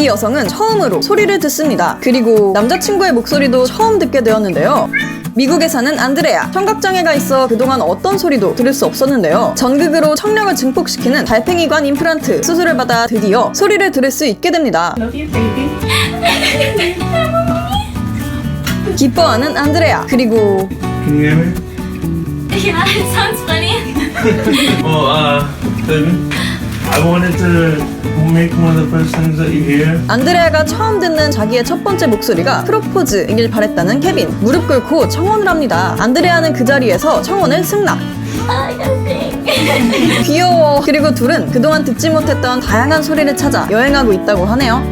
이 여성은 처음으로 소리를 듣습니다. 그리고 남자친구의 목소리도 처음 듣게 되었는데요. 미국에 사는 안드레아. 청각장애가 있어 그동안 어떤 소리도 들을 수 없었는데요. 전극으로 청력을 증폭시키는 달팽이관 임플란트 수술을 받아 드디어 소리를 들을 수 있게 됩니다. Love you, baby. 기뻐하는 안드레아. 그리고 Can you hear me? Yeah, it sounds funny. Well, baby, I wanted to make one of the first things that you hear. 안드레아가 처음 듣는 자기의 첫 번째 목소리가 프로포즈이길 바랬다는 케빈. 무릎 꿇고 청혼을 합니다. 안드레아는 그 자리에서 청혼을 승낙. I gotta sing. 귀여워. 그리고 둘은 그동안 듣지 못했던 다양한 소리를 찾아 여행하고 있다고 하네요.